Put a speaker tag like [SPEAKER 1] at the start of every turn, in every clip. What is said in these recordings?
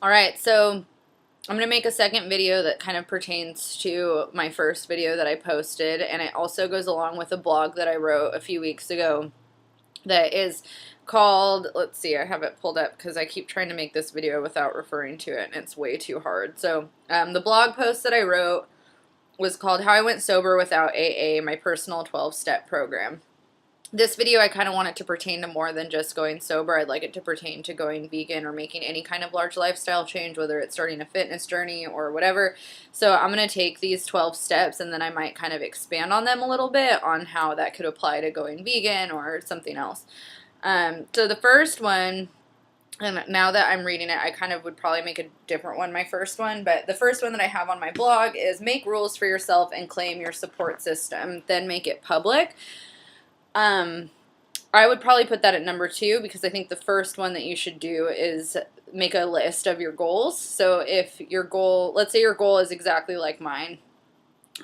[SPEAKER 1] All right, so I'm going to make a second video that kind of pertains to my first video that I posted, and it also goes along with a blog that I wrote a few weeks ago that is called, let's see, I have it pulled up because I keep trying to make this video without referring to it, and it's way too hard. So the blog post that I wrote was called How I Went Sober Without AA, My Personal 12-Step Program. This video, I kind of want it to pertain to more than just going sober. I'd like it to pertain to going vegan or making any kind of large lifestyle change, whether it's starting a fitness journey or whatever. So I'm going to take these 12 steps and then I might kind of expand on them a little bit on how that could apply to going vegan or something else. So the first one, and now that I'm reading it, I kind of would probably make a different one, my first one, but the first one that I have on my blog is make rules for yourself and claim your support system, then make it public. I would probably put that at number 2 because I think the first one that you should do is make a list of your goals. So if your goal, let's say your goal is exactly like mine,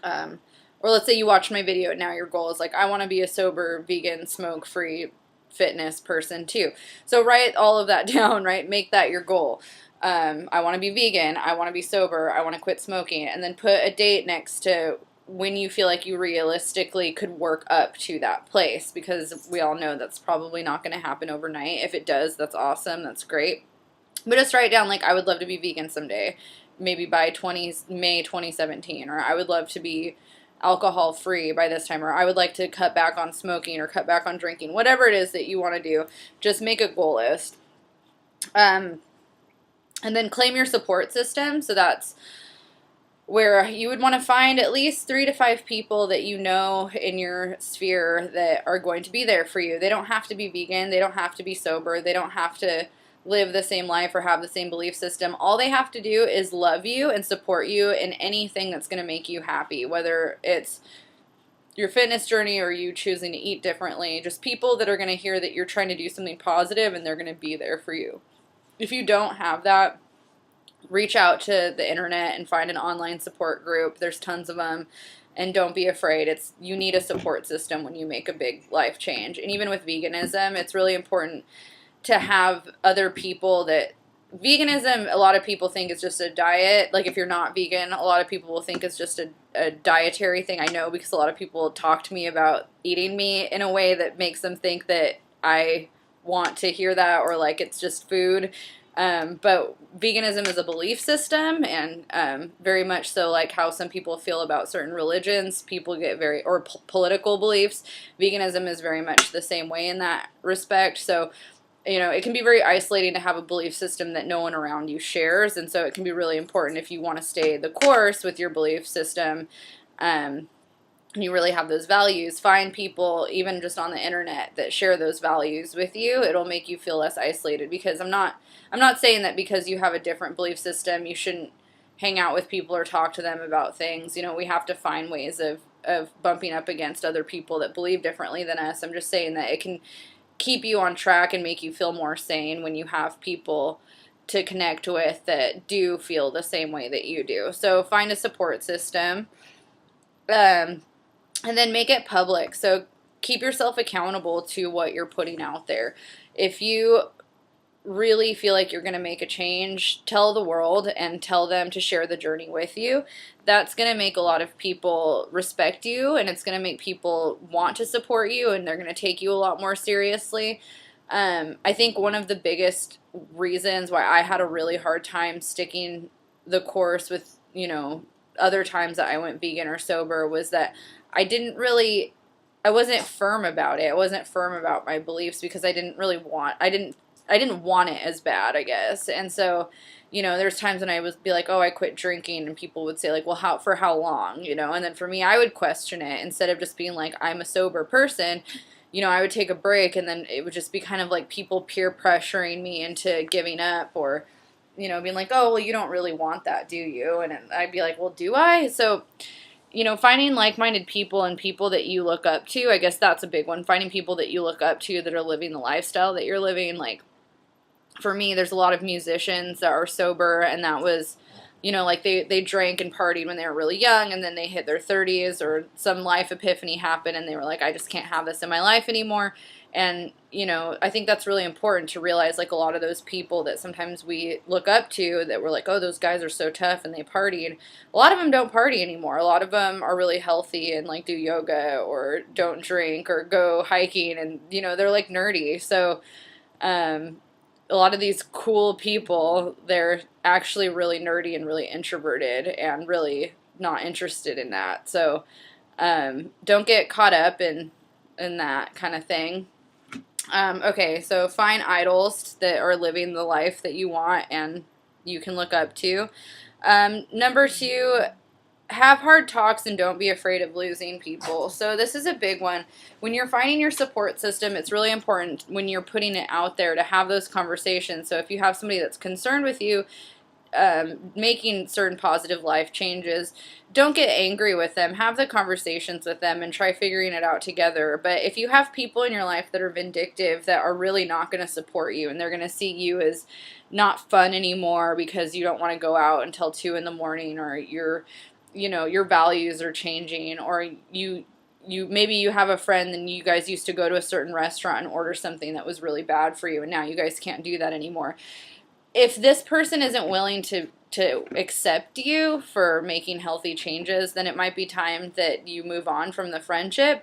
[SPEAKER 1] or let's say you watched my video and now your goal is like, I want to be a sober, vegan, smoke-free fitness person too. So write all of that down, right? Make that your goal. I want to be vegan, I want to be sober, I want to quit smoking, and then put a date next to when you feel like you realistically could work up to that place, because we all know that's probably not going to happen overnight. If it does, that's awesome, that's great. But just write down, like, I would love to be vegan someday, maybe by May 2017, or I would love to be alcohol free by this time, or I would like to cut back on smoking or cut back on drinking, whatever it is that you want to do. Just make a goal list. And then claim your support system. So that's where you would want to find at least 3 to 5 people that you know in your sphere that are going to be there for you. They don't have to be vegan, they don't have to be sober, they don't have to live the same life or have the same belief system. All they have to do is love you and support you in anything that's going to make you happy, whether it's your fitness journey or you choosing to eat differently. Just people that are going to hear that you're trying to do something positive and they're going to be there for you. If you don't have that, reach out to the internet and find an online support group. There's tons of them, and don't be afraid. You need a support system when you make a big life change. And even with veganism, it's really important to have other people that veganism, a lot of people think is just a diet. Like if you're not vegan, a lot of people will think it's just a dietary thing. I know, because a lot of people talk to me about eating meat in a way that makes them think that I want to hear that, or like it's just food. But veganism is a belief system, and very much so like how some people feel about certain religions. People get or political beliefs. Veganism is very much the same way in that respect. So, you know, it can be very isolating to have a belief system that no one around you shares, and so it can be really important if you want to stay the course with your belief system, and you really have those values. Find people, even just on the internet, that share those values with you. It'll make you feel less isolated, because I'm not saying that because you have a different belief system you shouldn't hang out with people or talk to them about things. You know, we have to find ways of bumping up against other people that believe differently than us. I'm just saying that it can keep you on track and make you feel more sane when you have people to connect with that do feel the same way that you do. So find a support system, and then make it public. So keep yourself accountable to what you're putting out there. If you really feel like you're going to make a change, tell the world and tell them to share the journey with you. That's going to make a lot of people respect you, and it's going to make people want to support you, and they're going to take you a lot more seriously. I think one of the biggest reasons why I had a really hard time sticking the course with, you know, other times that I went vegan or sober was that I wasn't firm about it. I wasn't firm about my beliefs because I didn't want it as bad, I guess. And so, you know, there's times when I would be like, oh, I quit drinking, and people would say like, well, for how long, you know? And then for me, I would question it instead of just being like, I'm a sober person. You know, I would take a break, and then it would just be kind of like people peer pressuring me into giving up, or, you know, being like, oh, well, you don't really want that, do you? And I'd be like, well, do I? So, you know, finding like-minded people and people that you look up to, I guess that's a big one. Finding people that you look up to that are living the lifestyle that you're living. Like, for me, there's a lot of musicians that are sober, and that was, you know, like they drank and partied when they were really young, and then they hit their 30s or some life epiphany happened, and they were like, I just can't have this in my life anymore. And, you know, I think that's really important to realize, like, a lot of those people that sometimes we look up to that we're like, oh, those guys are so tough and they party. And a lot of them don't party anymore. A lot of them are really healthy and, like, do yoga or don't drink or go hiking. And, you know, they're, like, nerdy. So, a lot of these cool people, they're actually really nerdy and really introverted and really not interested in that. So, don't get caught up in that kind of thing. Okay, so find idols that are living the life that you want and you can look up to. Number 2, have hard talks and don't be afraid of losing people. So this is a big one. When you're finding your support system, it's really important when you're putting it out there to have those conversations. So if you have somebody that's concerned with you, making certain positive life changes, don't get angry with them. Have the conversations with them and try figuring it out together. But if you have people in your life that are vindictive, that are really not going to support you, and they're going to see you as not fun anymore because you don't want to go out until 2 in the morning, or your values are changing, or you maybe you have a friend and you guys used to go to a certain restaurant and order something that was really bad for you, and now you guys can't do that anymore. If this person isn't willing to accept you for making healthy changes, then it might be time that you move on from the friendship.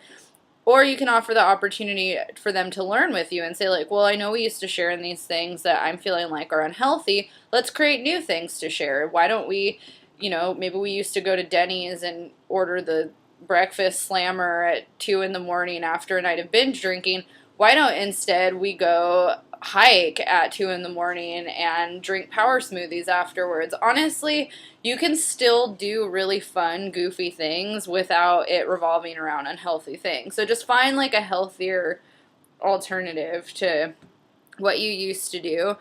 [SPEAKER 1] Or you can offer the opportunity for them to learn with you and say, like, well, I know we used to share in these things that I'm feeling like are unhealthy. Let's create new things to share. Why don't we, maybe we used to go to Denny's and order the breakfast slammer at 2 in the morning after a night of binge drinking. Why don't instead we go hike at 2 in the morning and drink power smoothies afterwards? Honestly, you can still do really fun, goofy things without it revolving around unhealthy things. So just find like a healthier alternative to what you used to do.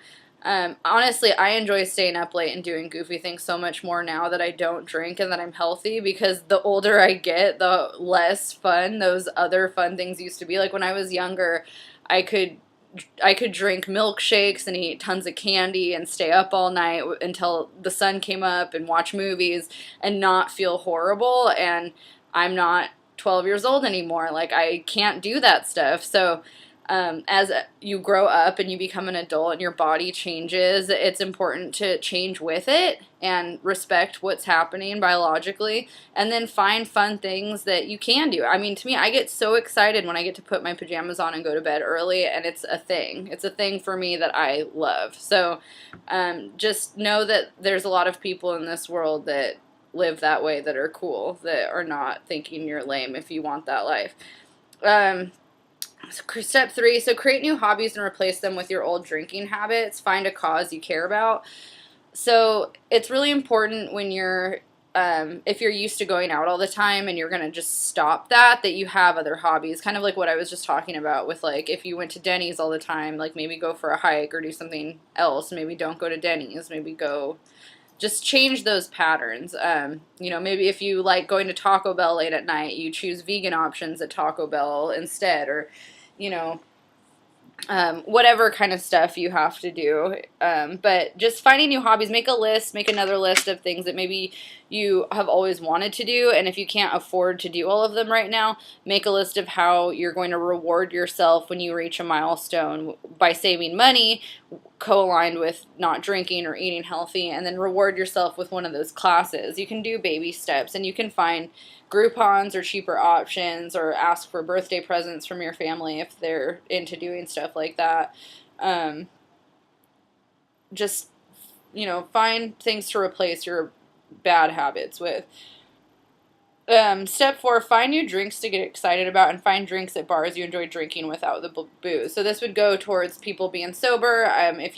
[SPEAKER 1] Honestly, I enjoy staying up late and doing goofy things so much more now that I don't drink and that I'm healthy, because the older I get, the less fun those other fun things used to be. Like when I was younger, I could drink milkshakes and eat tons of candy and stay up all night until the sun came up and watch movies and not feel horrible. And I'm not 12 years old anymore. Like, I can't do that stuff. So as you grow up and you become an adult and your body changes, it's important to change with it and respect what's happening biologically, and then find fun things that you can do. I mean, to me, I get so excited when I get to put my pajamas on and go to bed early, and it's a thing. It's a thing for me that I love. So just know that there's a lot of people in this world that live that way, that are cool, that are not thinking you're lame if you want that life. Step 3, so create new hobbies and replace them with your old drinking habits. Find a cause you care about. So it's really important when you're, if you're used to going out all the time and you're going to just stop that you have other hobbies. Kind of like what I was just talking about with, like, if you went to Denny's all the time, like maybe go for a hike or do something else. Maybe don't go to Denny's. Maybe just change those patterns. Maybe if you like going to Taco Bell late at night, you choose vegan options at Taco Bell instead, or, whatever kind of stuff you have to do. But just finding new hobbies, make a list, make another list of things that maybe you have always wanted to do. And if you can't afford to do all of them right now, make a list of how you're going to reward yourself when you reach a milestone by saving money, co-aligned with not drinking or eating healthy, and then reward yourself with one of those classes. You can do baby steps, and you can find Groupons or cheaper options, or ask for birthday presents from your family if they're into doing stuff like that. Just, find things to replace your bad habits with. Step 4, find new drinks to get excited about, and find drinks at bars you enjoy drinking without the booze. So this would go towards people being sober. If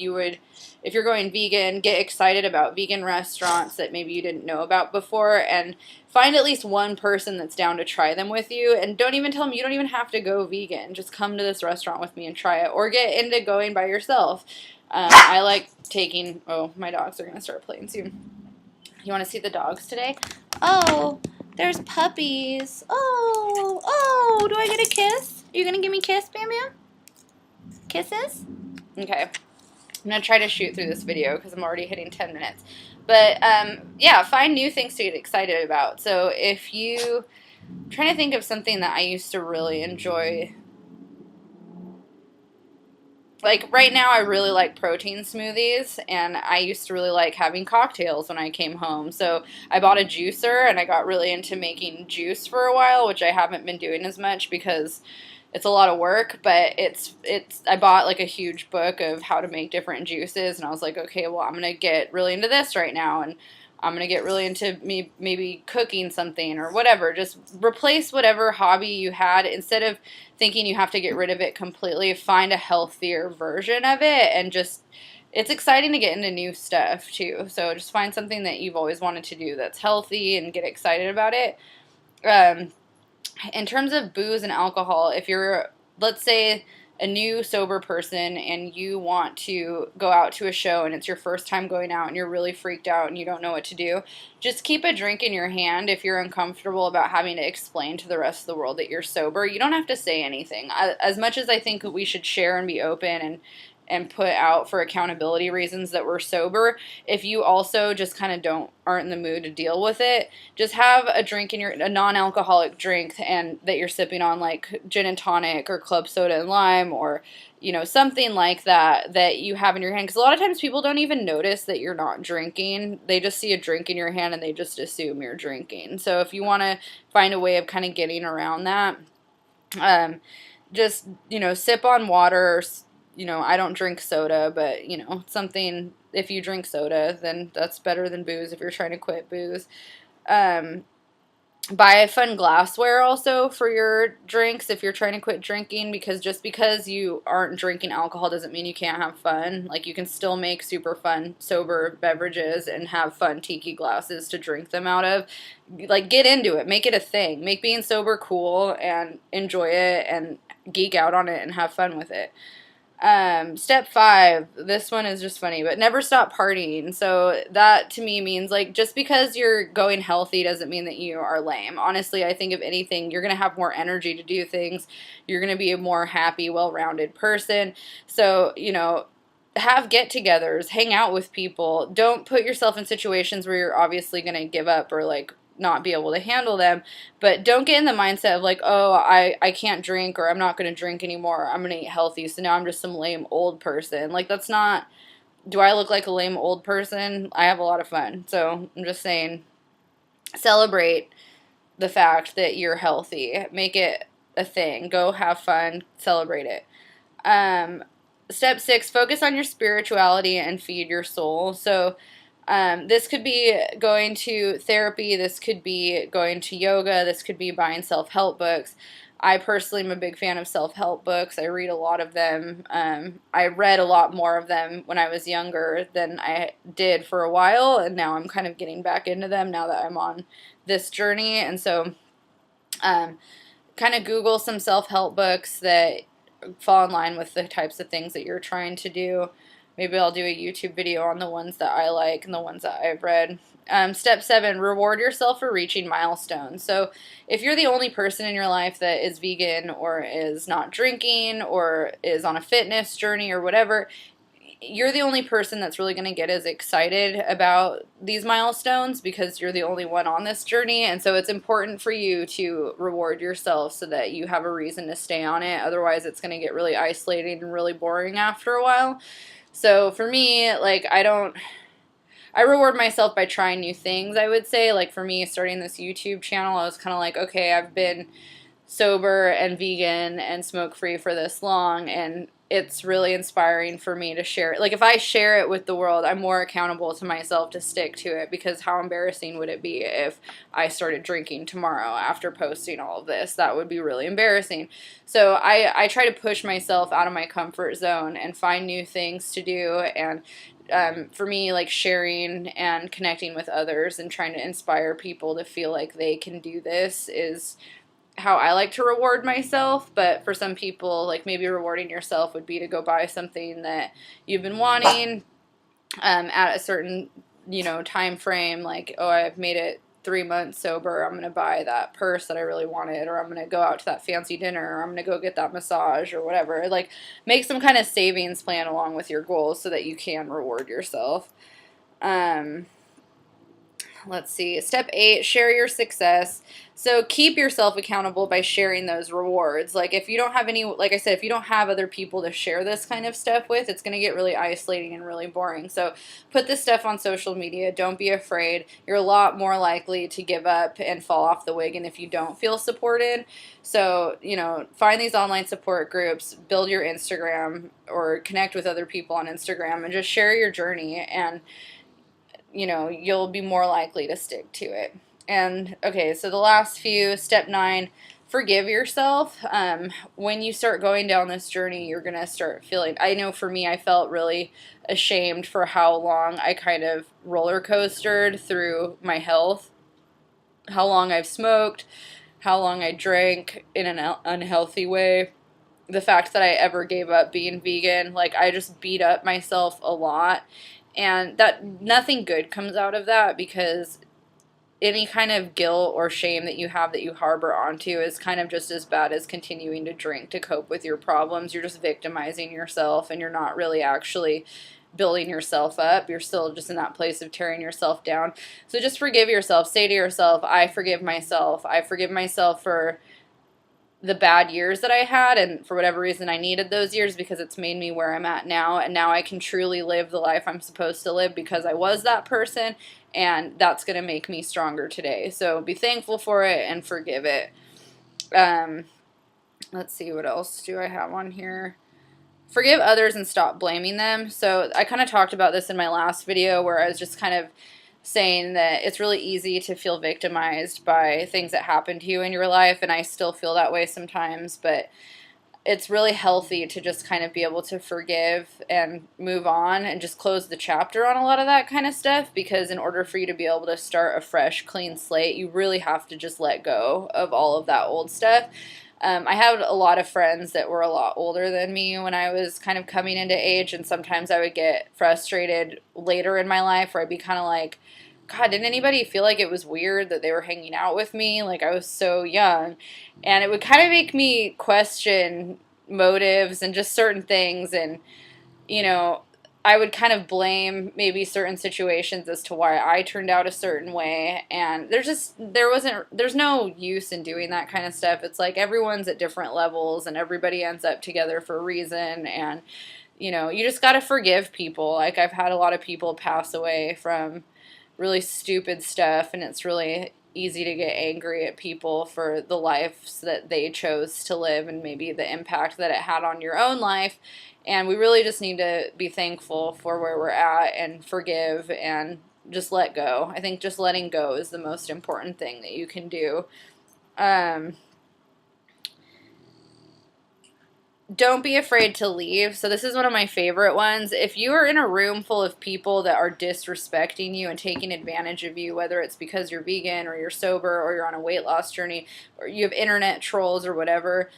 [SPEAKER 1] you're going vegan, get excited about vegan restaurants that maybe you didn't know about before, and find at least one person that's down to try them with you. And don't even tell them you don't even have to go vegan. Just come to this restaurant with me and try it, or get into going by yourself. I like taking, my dogs are going to start playing soon. You want to see the dogs today? Oh, there's puppies. Oh, do I get a kiss? Are you going to give me a kiss, Bam Bam? Kisses? Okay. I'm going to try to shoot through this video because I'm already hitting 10 minutes. But, yeah, find new things to get excited about. So if I'm trying to think of something that I used to really enjoy like right now I really like protein smoothies, and I used to really like having cocktails when I came home. So I bought a juicer and I got really into making juice for a while, which I haven't been doing as much because it's a lot of work, but it's I bought like a huge book of how to make different juices, and I was like, okay, well, I'm going to get really into this right now, and I'm going to get really into me maybe cooking something or whatever. Just replace whatever hobby you had. Instead of thinking you have to get rid of it completely, find a healthier version of it, and just it's exciting to get into new stuff too. So just find something that you've always wanted to do that's healthy and get excited about it. Um, in terms of booze and alcohol, if you're, let's say, a new sober person and you want to go out to a show and it's your first time going out and you're really freaked out and you don't know what to do, just keep a drink in your hand. If you're uncomfortable about having to explain to the rest of the world that you're sober, you don't have to say anything. As much as I think we should share and be open and put out for accountability reasons that we're sober, if you also just kind of aren't in the mood to deal with it, just have a drink in a non-alcoholic drink and that you're sipping on, like gin and tonic or club soda and lime, or something like that you have in your hand, because a lot of times people don't even notice that you're not drinking. They just see a drink in your hand and they just assume you're drinking. So if you want to find a way of kind of getting around that, just sip on water. I don't drink soda, but, something, if you drink soda, then that's better than booze if you're trying to quit booze. Buy fun glassware also for your drinks if you're trying to quit drinking, because just because you aren't drinking alcohol doesn't mean you can't have fun. Like, you can still make super fun sober beverages and have fun tiki glasses to drink them out of. Like, get into it. Make it a thing. Make being sober cool and enjoy it and geek out on it and have fun with it. Step 5, this one is just funny, but never stop partying. So that to me means, like, just because you're going healthy doesn't mean that you are lame. Honestly, I think if anything, you're going to have more energy to do things. You're going to be a more happy, well-rounded person. So, have get-togethers, hang out with people. Don't put yourself in situations where you're obviously going to give up or, like, not be able to handle them, but don't get in the mindset of like, oh, I can't drink, or I'm not going to drink anymore, I'm going to eat healthy, so now I'm just some lame old person. Like, that's not, do I look like a lame old person? I have a lot of fun. So I'm just saying, celebrate the fact that you're healthy. Make it a thing. Go have fun, celebrate it. Step 6, focus on your spirituality and feed your soul. So this could be going to therapy, this could be going to yoga, this could be buying self-help books. I personally am a big fan of self-help books. I read a lot of them. I read a lot more of them when I was younger than I did for a while, and now I'm kind of getting back into them now that I'm on this journey. And so kind of Google some self-help books that fall in line with the types of things that you're trying to do. Maybe I'll do a YouTube video on the ones that I like and the ones that I've read. Step 7, reward yourself for reaching milestones. So if you're the only person in your life that is vegan or is not drinking or is on a fitness journey or whatever, you're the only person that's really going to get as excited about these milestones because you're the only one on this journey. And so it's important for you to reward yourself so that you have a reason to stay on it. Otherwise, it's going to get really isolating and really boring after a while. So for me, like, I reward myself by trying new things, I would say. Like, for me, starting this YouTube channel, I was kind of like, okay, I've been sober and vegan and smoke-free for this long, and it's really inspiring for me to share it. Like, if I share it with the world, I'm more accountable to myself to stick to it, because how embarrassing would it be if I started drinking tomorrow after posting all of this? That would be really embarrassing. So I try to push myself out of my comfort zone and find new things to do. And for me, like, sharing and connecting with others and trying to inspire people to feel like they can do this is how I like to reward myself. But for some people, like, maybe rewarding yourself would be to go buy something that you've been wanting at a certain, time frame. Like, oh, I've made it 3 months sober, I'm going to buy that purse that I really wanted, or I'm going to go out to that fancy dinner, or I'm going to go get that massage or whatever. Like, make some kind of savings plan along with your goals so that you can reward yourself. Let's see. Step 8, share your success. So keep yourself accountable by sharing those rewards. Like if you don't have any, like I said, if you don't have other people to share this kind of stuff with, it's going to get really isolating and really boring. So put this stuff on social media. Don't be afraid. You're a lot more likely to give up and fall off the wagon if you don't feel supported. So, find these online support groups, build your Instagram or connect with other people on Instagram and just share your journey, and you'll be more likely to stick to it. And okay, so the last few, step 9, forgive yourself. When you start going down this journey, you're going to start feeling, I know for me, I felt really ashamed for how long I kind of roller coastered through my health, how long I've smoked, how long I drank in an unhealthy way. The fact that I ever gave up being vegan, like I just beat up myself a lot. And that nothing good comes out of that, because any kind of guilt or shame that you have that you harbor onto is kind of just as bad as continuing to drink to cope with your problems. You're just victimizing yourself, and you're not really actually building yourself up. You're still just in that place of tearing yourself down. So just forgive yourself. Say to yourself, I forgive myself. I forgive myself for the bad years that I had, and for whatever reason I needed those years, because it's made me where I'm at now, and now I can truly live the life I'm supposed to live because I was that person, and that's going to make me stronger today. So be thankful for it and forgive it. Let's see, what else do I have on here? Forgive others and stop blaming them. So I kind of talked about this in my last video, where I was just kind of saying that it's really easy to feel victimized by things that happen to you in your life, and I still feel that way sometimes, but it's really healthy to just kind of be able to forgive and move on and just close the chapter on a lot of that kind of stuff, because in order for you to be able to start a fresh, clean slate, you really have to just let go of all of that old stuff. I had a lot of friends that were a lot older than me when I was kind of coming into age, and sometimes I would get frustrated later in my life where I'd be kind of like, God, didn't anybody feel like it was weird that they were hanging out with me? Like, I was so young. And it would kind of make me question motives and just certain things, and, I would kind of blame maybe certain situations as to why I turned out a certain way, and there's no use in doing that kind of stuff. It's like everyone's at different levels, and everybody ends up together for a reason, and, you just gotta forgive people. Like, I've had a lot of people pass away from really stupid stuff, and it's really easy to get angry at people for the lives that they chose to live and maybe the impact that it had on your own life. And we really just need to be thankful for where we're at and forgive and just let go. I think just letting go is the most important thing that you can do. Don't be afraid to leave. So this is one of my favorite ones. If you are in a room full of people that are disrespecting you and taking advantage of you, whether it's because you're vegan or you're sober or you're on a weight loss journey or you have internet trolls or whatever,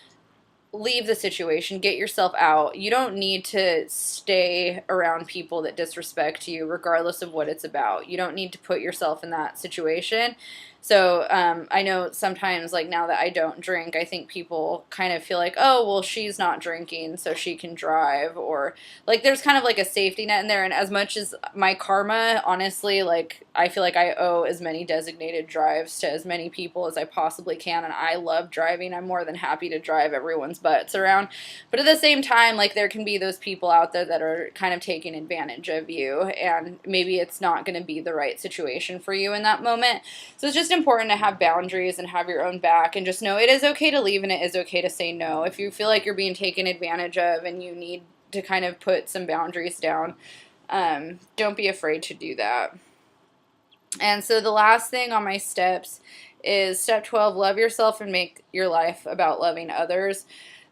[SPEAKER 1] leave the situation. Get yourself out. You don't need to stay around people that disrespect you regardless of what it's about. You don't need to put yourself in that situation. So I know sometimes, like now that I don't drink, I think people kind of feel like, oh, well, she's not drinking, so she can drive. Or like there's kind of like a safety net in there. And as much as my karma, honestly, like I feel like I owe as many designated drives to as many people as I possibly can. And I love driving. I'm more than happy to drive everyone's butts around. But at the same time, like there can be those people out there that are kind of taking advantage of you. And maybe it's not going to be the right situation for you in that moment. So it's just important to have boundaries and have your own back, and just know it is okay to leave and it is okay to say no. If you feel like you're being taken advantage of and you need to kind of put some boundaries down, don't be afraid to do that. And so the last thing on my steps is step 12, love yourself and make your life about loving others.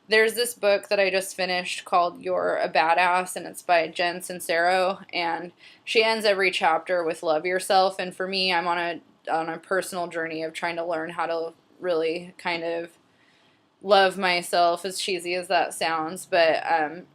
[SPEAKER 1] There's this book that I just finished called You're a Badass, and it's by Jen Sincero, and she ends every chapter with love yourself. And for me, I'm on a personal journey of trying to learn how to really kind of love myself, as cheesy as that sounds, but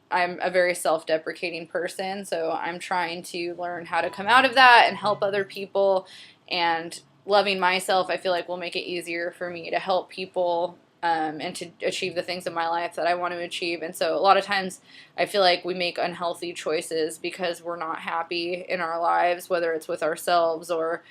[SPEAKER 1] I'm a very self-deprecating person, so I'm trying to learn how to come out of that and help other people. And loving myself, I feel like, will make it easier for me to help people and to achieve the things in my life that I want to achieve. And so a lot of times I feel like we make unhealthy choices because we're not happy in our lives, whether it's with ourselves or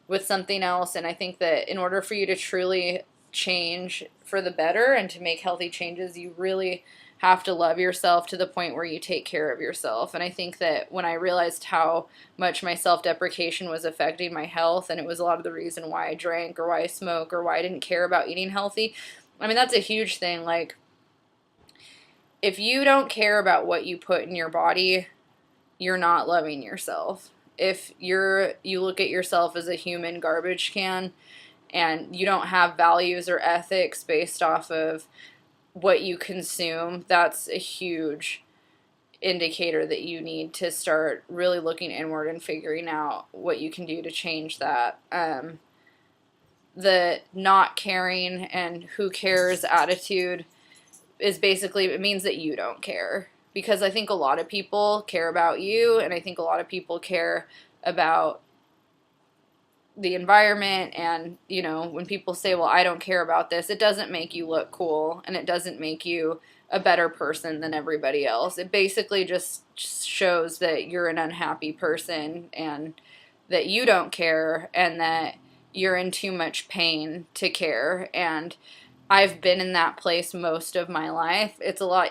[SPEAKER 1] with something else. And I think that in order for you to truly change for the better and to make healthy changes, you really have to love yourself to the point where you take care of yourself. And I think that when I realized how much my self-deprecation was affecting my health, and it was a lot of the reason why I drank or why I smoke or why I didn't care about eating healthy. I mean, that's a huge thing. Like, if you don't care about what you put in your body, you're not loving yourself. If you look at yourself as a human garbage can and you don't have values or ethics based off of what you consume, that's a huge indicator that you need to start really looking inward and figuring out what you can do to change that. The not caring and who cares attitude is basically, it means that you don't care. Because I think a lot of people care about you, and I think a lot of people care about the environment. And, you know, when people say, well, I don't care about this, it doesn't make you look cool, and it doesn't make you a better person than everybody else. It basically just shows that you're an unhappy person and that you don't care and that you're in too much pain to care. And I've been in that place most of my life. It's a lot,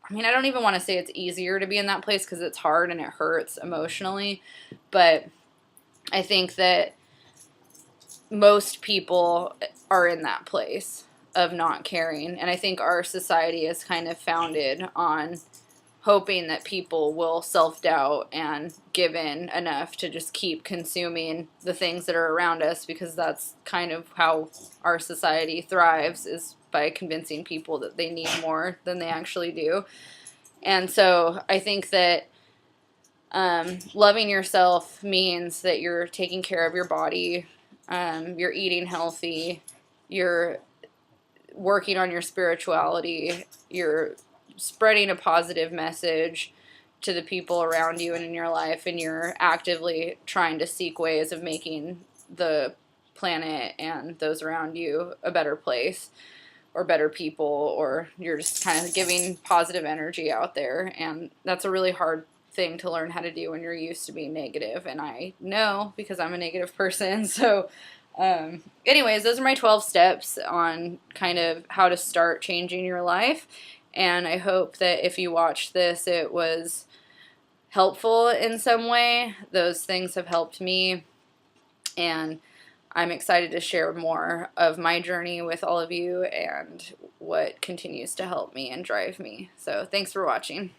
[SPEAKER 1] I mean, I don't even want to say it's easier to be in that place because it's hard and it hurts emotionally, but I think that most people are in that place of not caring. And I think our society is kind of founded on hoping that people will self-doubt and give in enough to just keep consuming the things that are around us, because that's kind of how our society thrives, is by convincing people that they need more than they actually do. And so I think that loving yourself means that you're taking care of your body, you're eating healthy, you're working on your spirituality, you're spreading a positive message to the people around you and in your life, and you're actively trying to seek ways of making the planet and those around you a better place or better people, or you're just kind of giving positive energy out there. And that's a really hard thing to learn how to do when you're used to being negative, and I know because I'm a negative person. So anyways, those are my 12 steps on kind of how to start changing your life. And I hope that if you watched this, it was helpful in some way. Those things have helped me, and I'm excited to share more of my journey with all of you and what continues to help me and drive me. So thanks for watching.